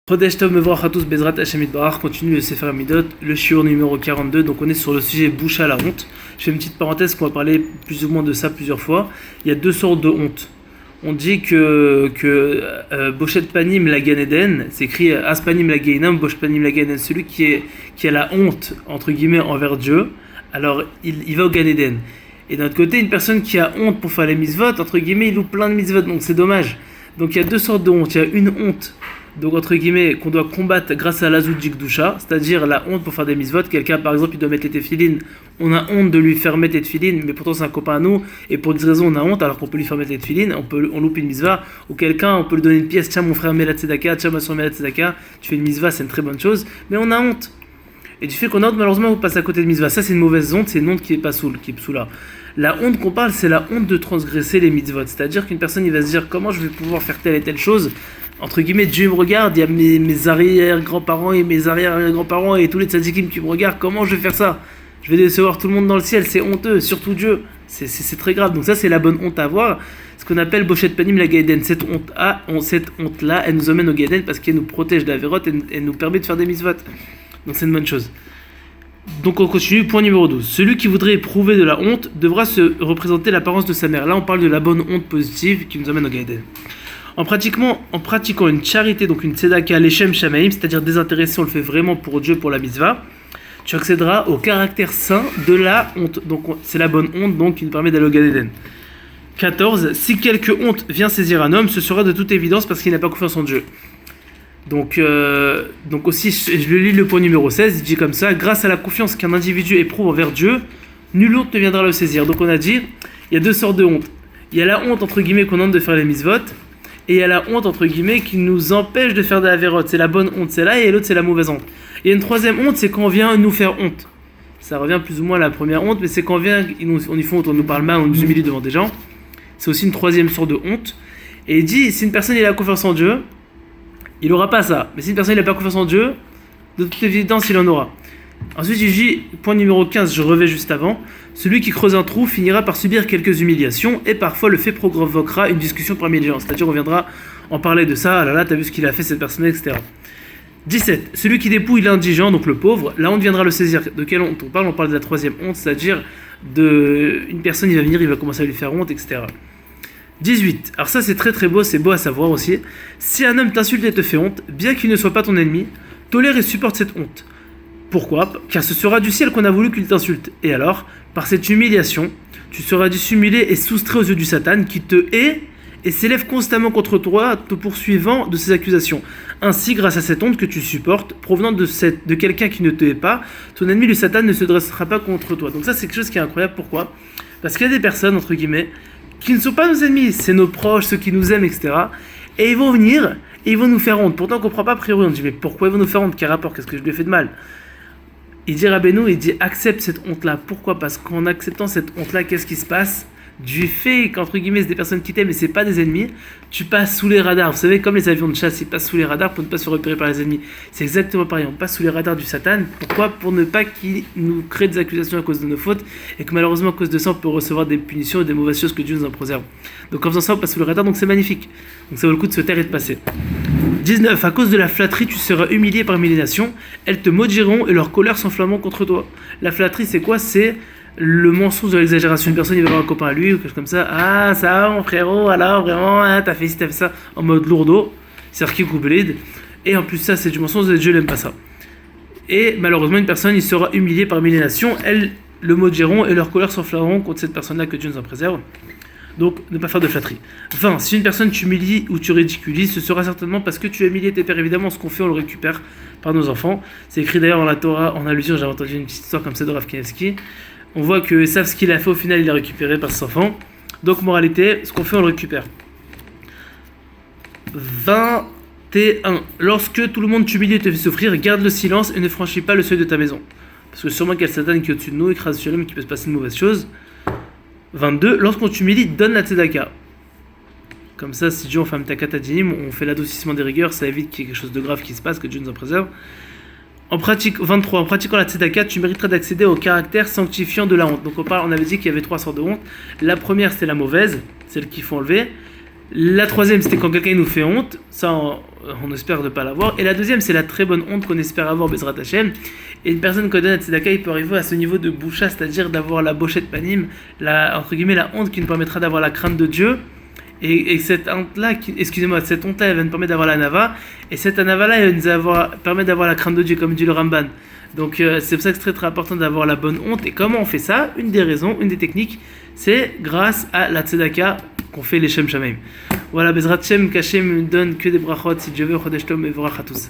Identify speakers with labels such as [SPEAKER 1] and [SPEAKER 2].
[SPEAKER 1] Chodesh Tov Mevorach à tous, Bezrat Hashem Yitbarach, continue le Sefer Hamidot, le shiur numéro 42, donc on est sur le sujet boucha la honte. Je fais une petite parenthèse qu'on va parler plus ou moins de ça plusieurs fois. Il y a deux sortes de honte. On dit que Boshet Panim la Gan Eden, c'est écrit Aspanim la Gainam, Bosh Panim la Gan Eden, celui qui a la honte, entre guillemets, envers Dieu, alors il va au Gan Eden. Et d'un autre côté, une personne qui a honte pour faire les mitzvot, entre guillemets, il loupe plein de mitzvot, donc c'est dommage. Donc il y a deux sortes de honte. Il y a une honte, donc entre guillemets, qu'on doit combattre grâce à l'azou djikdusha, c'est-à-dire la honte pour faire des mitzvot. Quelqu'un, par exemple, il doit mettre les téfilines, on a honte de lui faire mettre les téfilines, mais pourtant c'est un copain à nous, et pour X raison on a honte alors qu'on peut lui faire mettre les téfilines, on loupe une mitzvah, ou quelqu'un, on peut lui donner une pièce, tiens mon frère met la tzedaka, tiens ma soeur met la tzedaka, tu fais une mitzvah, c'est une très bonne chose, mais on a honte. Et du fait qu'on a honte, malheureusement, on passe à côté de mitzvah. Ça, c'est une mauvaise honte, c'est une honte qui est pas saoule, qui est psoula. La honte qu'on parle, c'est la honte de transgresser les mitzvot. C'est-à-dire qu'une personne, il va se dire, comment je vais pouvoir faire telle et telle chose. Entre guillemets, Dieu me regarde, il y a mes arrière-grands-parents et mes arrière-grands-parents et tous les tzadikim qui me regardent, comment je vais faire ça? Je vais décevoir tout le monde dans le ciel, c'est honteux, surtout Dieu. C'est très grave. Donc ça, c'est la bonne honte à avoir. Ce qu'on appelle Boshet Panim la Gaiden. Cette honte-là, elle nous emmène au Gaiden parce qu'elle nous protège de la vérote et elle nous permet de faire des mitzvot. Donc c'est une bonne chose. Donc on continue, point numéro 12. Celui qui voudrait éprouver de la honte devra se représenter l'apparence de sa mère. Là on parle de la bonne honte positive qui nous amène au Gaïden. En pratiquant une charité, donc une tzedaka leshem shamaim, c'est-à-dire désintéressé, on le fait vraiment pour Dieu, pour la mitzvah, tu accéderas au caractère saint de la honte. Donc c'est la bonne honte donc qui nous permet d'aller au Gaïden. 14. Si quelque honte vient saisir un homme, ce sera de toute évidence parce qu'il n'a pas confiance en Dieu. Donc aussi, je lis le point numéro 16, il dit comme ça, grâce à la confiance qu'un individu éprouve envers Dieu, nul autre ne viendra le saisir. Donc on a dit, il y a deux sortes de honte. Il y a la honte, entre guillemets, qu'on honte de faire les mitzvot, et il y a la honte, entre guillemets, qui nous empêche de faire de la vérote. C'est la bonne honte, c'est là, et l'autre, c'est la mauvaise honte. Il y a une troisième honte, c'est quand on vient nous faire honte. Ça revient plus ou moins à la première honte, mais c'est quand on vient, on y fait honte, on nous parle mal, on nous humilie devant des gens. C'est aussi une troisième sorte de honte. Et il dit, si une personne il a confiance en Dieu, il n'aura pas ça. Mais si une personne n'a pas confiance en Dieu, de toute évidence, il en aura. Ensuite, il dit, point numéro 15, je revais juste avant, celui qui creuse un trou finira par subir quelques humiliations et parfois le fait provoquera une discussion parmi les gens. C'est-à-dire, on viendra en parler de ça, ah là là, t'as vu ce qu'il a fait cette personne, etc. 17. Celui qui dépouille l'indigent, donc le pauvre, la honte viendra le saisir. De quelle honte on parle? On parle de la troisième honte, c'est-à-dire une personne, il va venir, il va commencer à lui faire honte, etc. 18. Alors ça c'est très très beau, c'est beau à savoir aussi. Si un homme t'insulte et te fait honte, bien qu'il ne soit pas ton ennemi, tolère et supporte cette honte. Pourquoi? Car ce sera du ciel qu'on a voulu qu'il t'insulte. Et alors, par cette humiliation, tu seras dissimulé et soustrait aux yeux du Satan qui te hait et s'élève constamment contre toi, te poursuivant de ses accusations. Ainsi, grâce à cette honte que tu supportes, provenant de quelqu'un qui ne te hait pas, ton ennemi le Satan ne se dressera pas contre toi. Donc ça c'est quelque chose qui est incroyable. Pourquoi? Parce qu'il y a des personnes, entre guillemets, qui ne sont pas nos ennemis, c'est nos proches, ceux qui nous aiment, etc. Et ils vont venir, et ils vont nous faire honte. Pourtant, on ne comprend pas a priori. On dit, mais pourquoi ils vont nous faire honte? Quel rapport? Qu'est-ce que je lui ai fait de mal? Il dit, Rabbeinu, il dit, accepte cette honte-là. Pourquoi? Parce qu'en acceptant cette honte-là, qu'est-ce qui se passe? Du fait qu'entre guillemets, c'est des personnes qui t'aiment, mais c'est pas des ennemis, tu passes sous les radars. Vous savez, comme les avions de chasse, ils passent sous les radars pour ne pas se repérer par les ennemis. C'est exactement pareil, on passe sous les radars du Satan. Pourquoi? Pour ne pas qu'il nous crée des accusations à cause de nos fautes, et que malheureusement, à cause de ça, on peut recevoir des punitions et des mauvaises choses que Dieu nous en préserve. Donc en faisant ça, on passe sous le radar, donc c'est magnifique. Donc ça vaut le coup de se taire et de passer. 19. À cause de la flatterie, tu seras humilié parmi les nations, elles te maudiront et leur colère s'enflammeront contre toi. La flatterie, c'est quoi? C'est le mensonge de l'exagération. Une personne, il va avoir un copain à lui ou quelque chose comme ça. Ah, ça va mon frérot, alors vraiment, hein, t'as fait ci, t'as fait ça, en mode lourdeau, c'est qui couplé. Et en plus, ça, c'est du mensonge, Dieu n'aime pas ça. Et malheureusement, une personne, il sera humilié parmi les nations, elles le maudiront et leur colère s'enflammeront contre cette personne-là que Dieu nous en préserve. Donc, ne pas faire de flatterie. 20. Si une personne t'humilie ou tu ridiculises, ce sera certainement parce que tu as humilié tes pères. Évidemment, ce qu'on fait, on le récupère par nos enfants. C'est écrit d'ailleurs dans la Torah, en allusion, j'avais entendu une petite histoire comme ça de Rav Kinevski. On voit que savent ce qu'il a fait, au final, il l'a récupéré par ses enfants. Donc, moralité, ce qu'on fait, on le récupère. 21. Lorsque tout le monde t'humilie et te fait souffrir, garde le silence et ne franchis pas le seuil de ta maison. Parce que sûrement qu'il y a le Satan qui est au-dessus de nous, écrase sur lui, mais qui peut se passer une mauvaise chose. 22. Lorsqu'on t'humilie, donne la tzedaka. Comme ça, si Dieu en fait un takatadinim, on fait l'adoucissement des rigueurs, ça évite qu'il y ait quelque chose de grave qui se passe, que Dieu nous en préserve. 23. En pratiquant la tzedaka, tu mériteras d'accéder au caractère sanctifiant de la honte. Donc on avait dit qu'il y avait trois sortes de honte. La première, c'était la mauvaise, celle qu'il faut enlever. La troisième, c'était quand quelqu'un nous fait honte. Ça, on espère ne pas l'avoir. Et la deuxième, c'est la très bonne honte qu'on espère avoir, Bezrat Hashem. Et une personne qui donne la tzedaka, il peut arriver à ce niveau de boucha, c'est-à-dire d'avoir la bochette panim, entre guillemets, la honte qui nous permettra d'avoir la crainte de Dieu. Et cette honte-là, cette honte-là, elle va nous permettre d'avoir la nava. Et cette nava-là, elle va nous permettre d'avoir la crainte de Dieu, comme dit le Ramban. Donc c'est pour ça que c'est très très important d'avoir la bonne honte. Et comment on fait ça? Une des raisons, une des techniques, c'est grâce à la tzedaka qu'on fait les Shem Shamaim. Voilà, Bezrat Shem, qu'Hashem donne que des brachot, si Dieu veut, Chodesh Tov et Vorach à tous.